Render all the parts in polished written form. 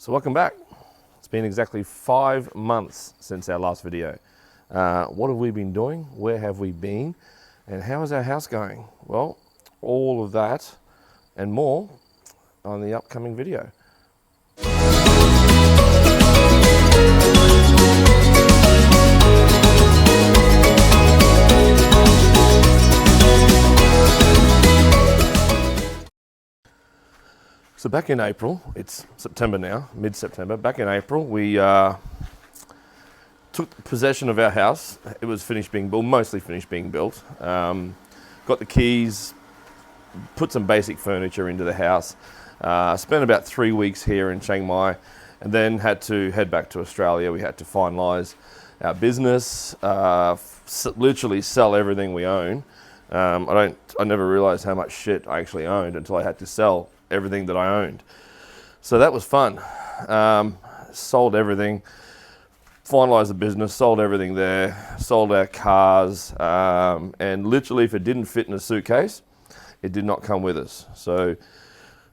So welcome back. It's been exactly 5 months since our last video. What have we been doing? Where have we been? And how is our house going? Well, all of that and more on the upcoming video. So back in April, it's September now, mid-September, back in April, we took possession of our house. It was finished being built, mostly finished being built. Got the keys, put some basic furniture into the house, spent about 3 weeks here in Chiang Mai, and then had to head back to Australia. We had to finalise our business, literally sell everything we own. I never realised how much shit I actually owned until I had to sell everything that I owned. So that was fun. Sold everything, finalized the business, sold everything there, sold our cars, and literally if it didn't fit in a suitcase, it did not come with us. So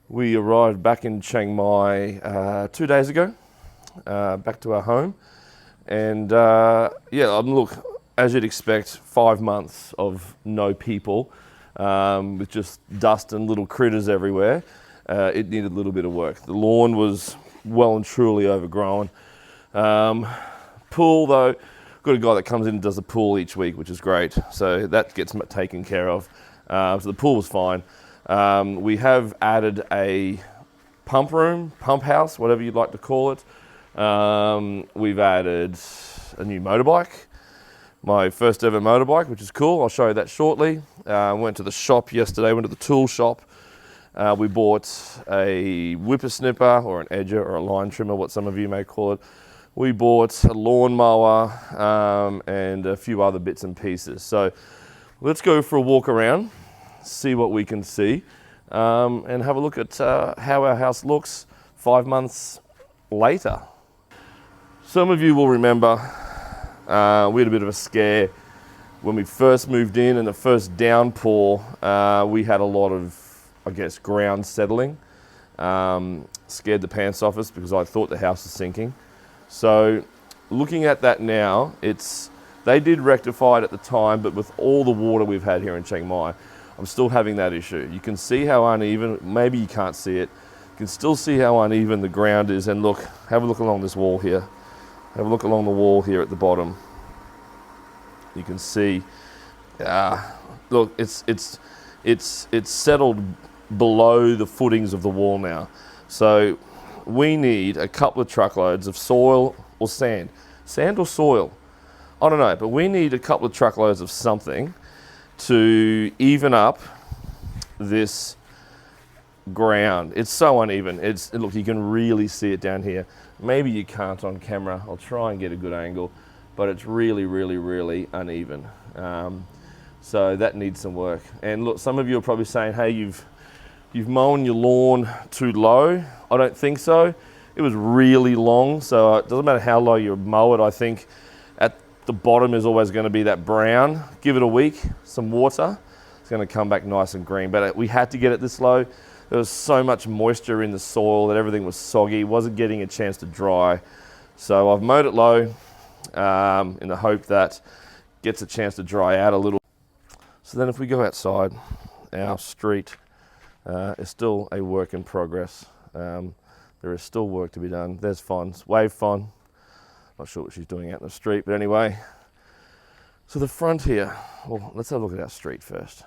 we arrived back in Chiang Mai 2 days ago, back to our home. And look, as you'd expect, 5 months of no people, with just dust and little critters everywhere. It needed a little bit of work. The lawn was well and truly overgrown. Pool though, got a guy that comes in and does the pool each week, which is great. So that gets taken care of. So the pool was fine. We have added a pump room, pump house, whatever you'd like to call it. We've added a new motorbike. My first ever motorbike, which is cool. I'll show you that shortly. Went to the shop yesterday, went to the tool shop. We bought a whippersnipper or an edger or a line trimmer, what some of you may call it. We bought a lawnmower and a few other bits and pieces. So let's go for a walk around, see what we can see, and have a look at how our house looks 5 months later. Some of you will remember we had a bit of a scare when we first moved in and the first downpour. We had a lot of, I guess, ground settling. Scared the pants off us because I thought the house was sinking. So looking at that now, they did rectify it at the time, but with all the water we've had here in Chiang Mai, I'm still having that issue. You can see how uneven, maybe you can't see it, you can still see how uneven the ground is. And look, have a look along this wall here. Have a look along the wall here at the bottom. You can see, look, it's settled below the footings of the wall now. So we need a couple of truckloads of soil or sand. Sand or soil, I don't know, but we need a couple of truckloads of something to even up this ground. It's so uneven. Look, you can really see it down here. Maybe you can't on camera. I'll try and get a good angle, but it's really, really, really uneven. So that needs some work. And look, some of you are probably saying, hey, you've mown your lawn too low. I don't think so. It was really long, so it doesn't matter how low you mow it. I think at the bottom is always going to be that brown. Give it a week, some water. It's going to come back nice and green. But we had to get it this low. There was so much moisture in the soil that everything was soggy, wasn't getting a chance to dry. So I've mowed it low in the hope that gets a chance to dry out a little. So then if we go outside, our street is still a work in progress. There is still work to be done. There's Fon, wave Fon. Not sure what she's doing out in the street, but anyway. So the front here, well, let's have a look at our street first.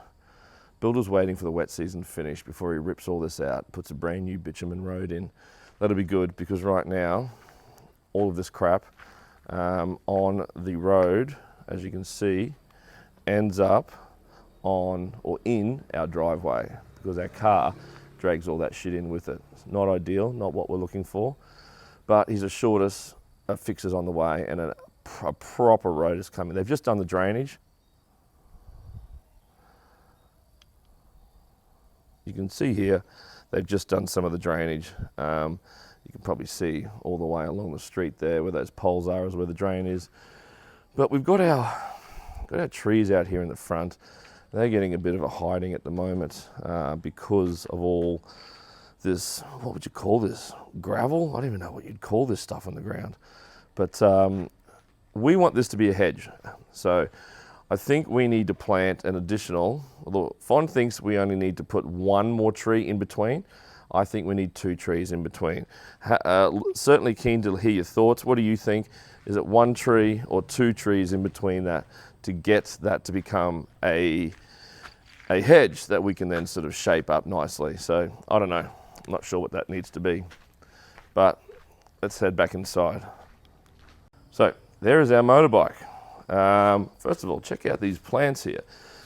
Builder's waiting for the wet season to finish before he rips all this out, puts a brand new bitumen road in. That'll be good because right now, all of this crap on the road, as you can see, ends up on or in our driveway because our car drags all that shit in with it. It's not ideal, not what we're looking for, but he's assured us a fix is on the way and a proper road is coming. They've just done the drainage. You can see here, they've just done some of the drainage. You can probably see all the way along the street there where those poles are is where the drain is. But we've got our trees out here in the front. They're getting a bit of a hiding at the moment because of all this, what would you call this? Gravel? I don't even know what you'd call this stuff on the ground. But we want this to be a hedge. So I think we need to plant an additional, although Fon thinks we only need to put one more tree in between. I think we need 2 trees in between. Certainly keen to hear your thoughts. What do you think? Is it 1 tree or 2 trees in between that to get that to become a hedge that we can then sort of shape up nicely? So I don't know. I'm not sure what that needs to be, but let's head back inside. So there is our motorbike. First of all, check out these plants here.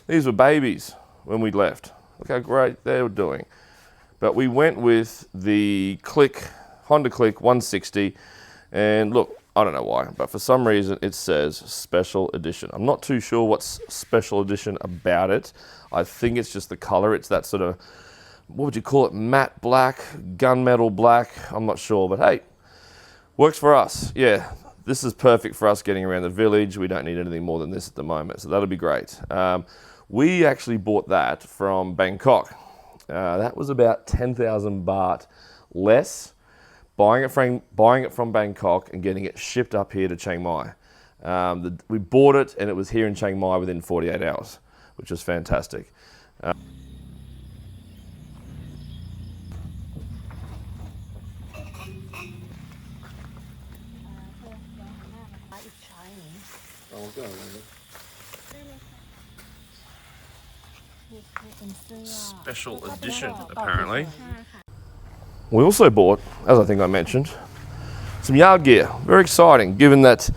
These were babies when we left. Look how great they were doing. But we went with the Honda Click 160, and look, I don't know why, but for some reason it says special edition. I'm not too sure what's special edition about it. I think it's just the color. It's that sort of, what would you call it, matte black, gunmetal black. I'm not sure, but hey, works for us. Yeah, this is perfect for us getting around the village. We don't need anything more than this at the moment, so that'll be great. We actually bought that from Bangkok. That was about 10,000 baht less, buying it from Bangkok and getting it shipped up here to Chiang Mai. We bought it and it was here in Chiang Mai within 48 hours, which was fantastic. Special edition, apparently. We also bought, as I think I mentioned, some yard gear. Very exciting, given that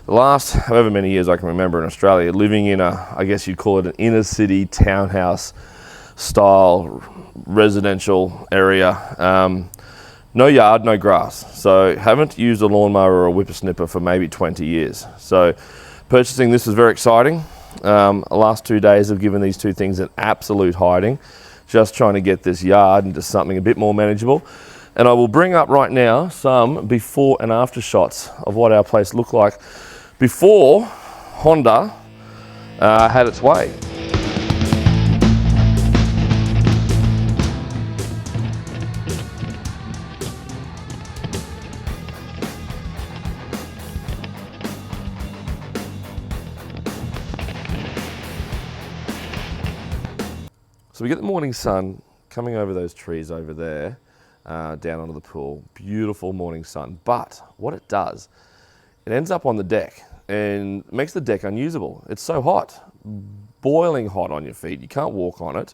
the last however many years I can remember in Australia, living in I guess you'd call it an inner city townhouse style residential area. No yard, no grass. So haven't used a lawnmower or a whippersnipper for maybe 20 years. So purchasing this was very exciting. The last 2 days have given these 2 things an absolute hiding, just trying to get this yard into something a bit more manageable. And I will bring up right now some before and after shots of what our place looked like before Honda had its way. So we get the morning sun coming over those trees over there, down onto the pool. Beautiful morning sun. But what it does, it ends up on the deck and makes the deck unusable. It's so hot, boiling hot on your feet. You can't walk on it.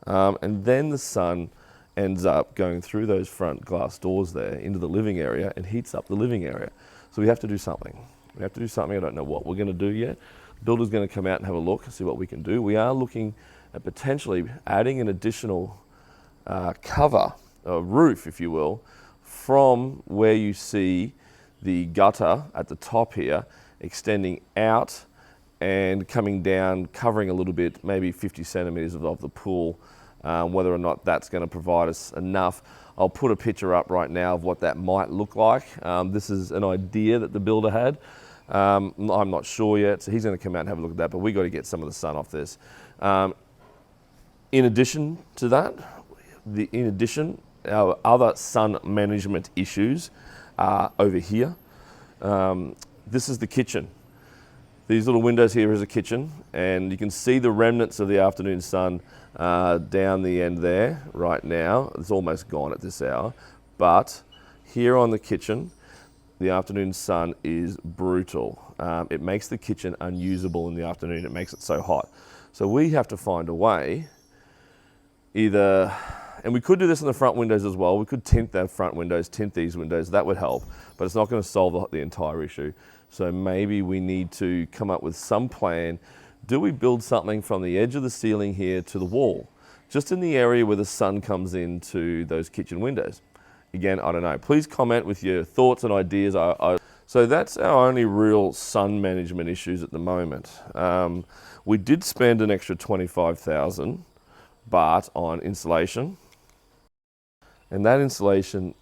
And then the sun ends up going through those front glass doors there into the living area and heats up the living area. So we have to do something. I don't know what we're going to do yet. The builder's going to come out and have a look and see what we can do. We are looking at potentially adding an additional cover, a roof, if you will, from where you see the gutter at the top here, extending out and coming down, covering a little bit, maybe 50 centimeters of the pool. Whether or not that's going to provide us enough, I'll put a picture up right now of what that might look like. This is an idea that the builder had. I'm not sure yet, so he's going to come out and have a look at that, but we've got to get some of the sun off this. In addition to that, our other sun management issues are over here. This is the kitchen. These little windows here is a kitchen, and you can see the remnants of the afternoon sun down the end there right now. It's almost gone at this hour, but here on the kitchen, the afternoon sun is brutal. It makes the kitchen unusable in the afternoon. It makes it so hot. So we have to find a way, either, and we could do this in the front windows as well. We could tint the front windows, tint these windows. That would help, but it's not going to solve the entire issue. So maybe we need to come up with some plan. Do we build something from the edge of the ceiling here to the wall, just in the area where the sun comes into those kitchen windows? Again, I don't know. Please comment with your thoughts and ideas. So that's our only real sun management issues at the moment. We did spend an extra 25,000 baht on insulation. And that insulation,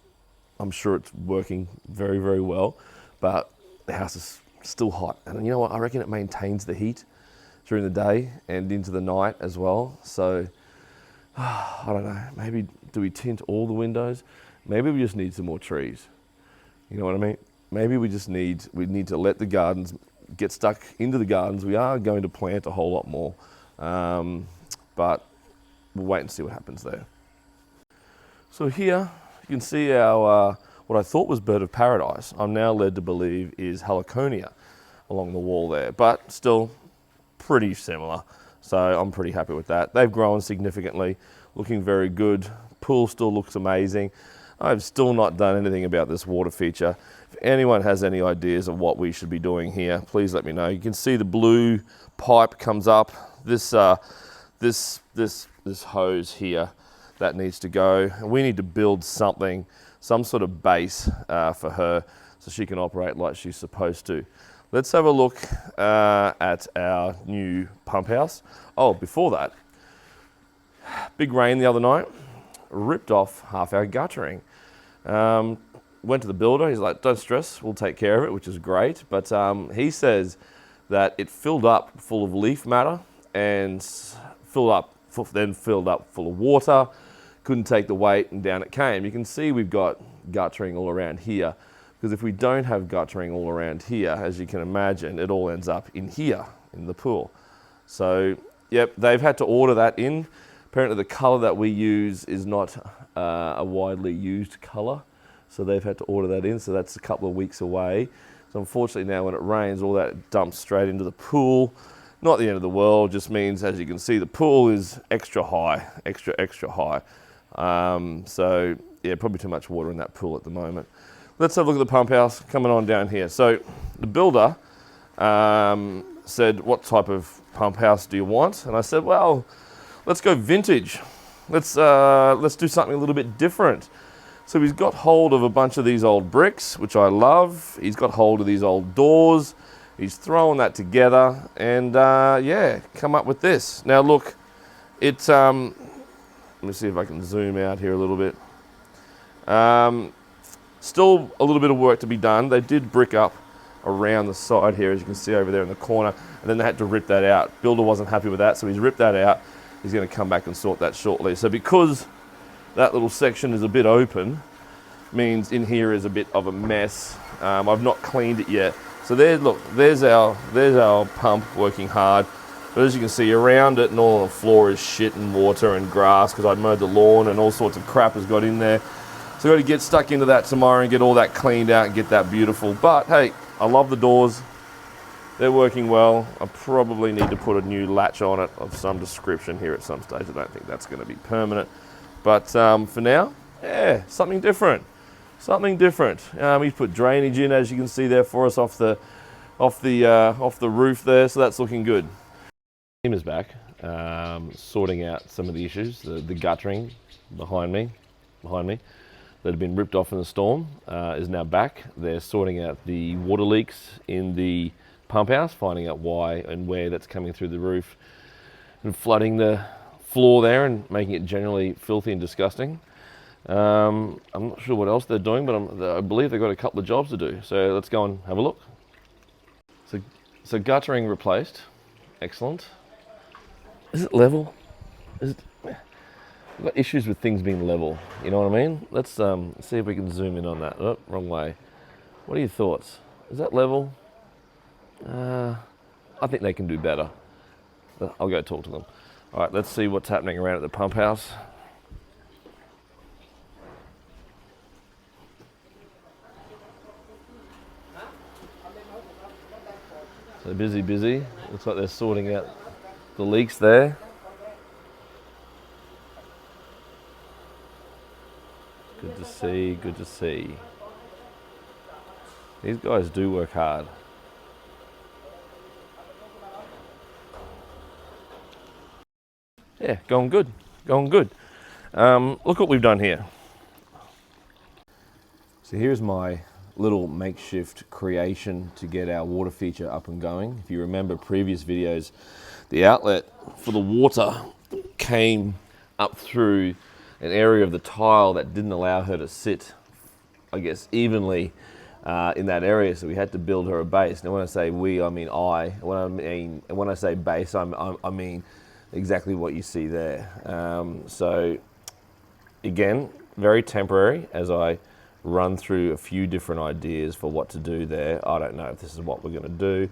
I'm sure it's working very, very well, but the house is still hot. And you know what? I reckon it maintains the heat during the day and into the night as well. So I don't know, maybe do we tint all the windows? Maybe we just need some more trees. You know what I mean? Maybe we need to let the gardens get stuck into the gardens. We are going to plant a whole lot more, but we'll wait and see what happens there. So here you can see our what I thought was bird of paradise. I'm now led to believe is heliconia along the wall there, but still pretty similar. So I'm pretty happy with that. They've grown significantly, looking very good. Pool still looks amazing. I've still not done anything about this water feature. If anyone has any ideas of what we should be doing here, please let me know. You can see the blue pipe comes up. This hose here, that needs to go. And we need to build something, some sort of base for her so she can operate like she's supposed to. Let's have a look at our new pump house. Oh, before that, big rain the other night, ripped off half our guttering. Went to the builder, he's like, don't stress, we'll take care of it, which is great. But he says that it filled up full of leaf matter and then filled up full of water, couldn't take the weight, and down it came. You can see we've got guttering all around here, because if we don't have guttering all around here, as you can imagine, it all ends up in here, in the pool. So, yep, they've had to order that in. Apparently the colour that we use is not a widely used colour, so they've had to order that in, so that's a couple of weeks away. So unfortunately now when it rains, all that dumps straight into the pool. Not the end of the world, just means, as you can see, the pool is extra high, extra high. So yeah, probably too much water in that pool at the moment. Let's have a look at the pump house coming on down here. So the builder said, what type of pump house do you want? And I said, well, let's go vintage. Let's do something a little bit different. So he's got hold of a bunch of these old bricks, which I love. He's got hold of these old doors. He's thrown that together and yeah, come up with this. Now look, it's, let me see if I can zoom out here a little bit. Still a little bit of work to be done. They did brick up around the side here, as you can see over there in the corner, and then they had to rip that out. Builder wasn't happy with that, so he's ripped that out. He's going to come back and sort that shortly. So because that little section is a bit open, means in here is a bit of a mess. I've not cleaned it yet. So there, look, there's our pump working hard. But as you can see, around it and all on the floor is shit and water and grass because I mowed the lawn and all sorts of crap has got in there. So I've got to get stuck into that tomorrow and get all that cleaned out and get that beautiful. But hey, I love the doors. They're working well. I probably need to put a new latch on it of some description here at some stage. I don't think that's going to be permanent. But for now, yeah, something different. Something different. He's put drainage in, as you can see there for us off the roof there. So that's looking good. Team is back, sorting out some of the issues. The guttering behind me that had been ripped off in the storm is now back. They're sorting out the water leaks in the pump house, finding out why and where that's coming through the roof and flooding the floor there and making it generally filthy and disgusting. I'm not sure what else they're doing, but I believe they've got a couple of jobs to do. So let's go and have a look. So guttering replaced. Excellent. Is it level? I've got issues with things being level, you know what I mean? Let's see if we can zoom in on that. Oh, wrong way. What are your thoughts? Is that level? I think they can do better. I'll go talk to them. All right, let's see what's happening around at the pump house. So busy. Looks like they're sorting out the leaks there. Good to see. These guys do work hard. Yeah, going good. Look what we've done here. So here's my little makeshift creation to get our water feature up and going. If you remember previous videos, the outlet for the water came up through an area of the tile that didn't allow her to sit, I guess, evenly in that area, so we had to build her a base. Now when I say we, I mean I. When I say base, I mean exactly what you see there. So again, very temporary as I run through a few different ideas for what to do there. I don't know if this is what we're going to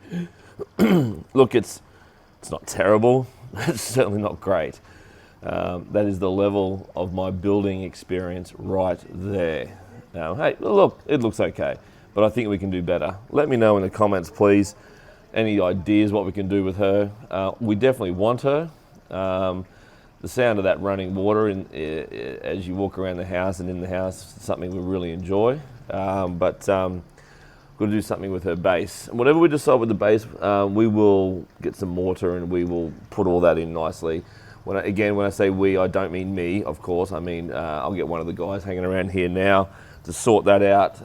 do. Look, it's not terrible. It's certainly not great. That is the level of my building experience right there. Now, hey, look, it looks okay, but I think we can do better. Let me know in the comments, please, any ideas what we can do with her. We definitely want her. The sound of that running water as you walk around the house and in the house is something we really enjoy. But got to do something with her base. And whatever we decide with the base, we will get some mortar and we will put all that in nicely. When I say we, I don't mean me, of course. I mean, I'll get one of the guys hanging around here now to sort that out.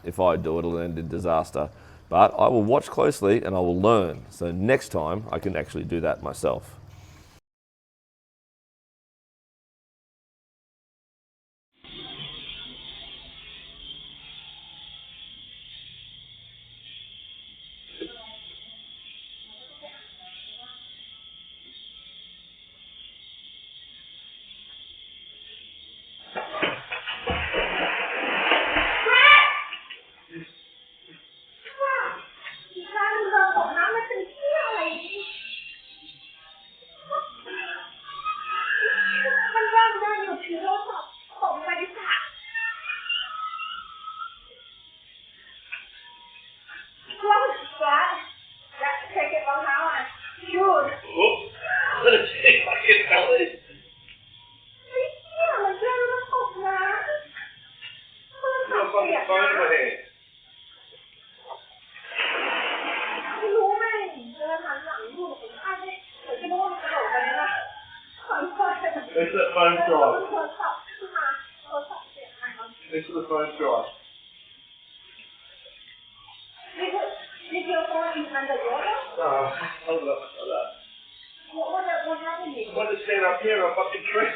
If I do, it'll end in disaster. But I will watch closely and I will learn. So next time I can actually do that myself. It's the phone drive. It's the phone drive. Did your phone is under water? Hold up, hold up. What happened? I want to stand up here on a fucking tree.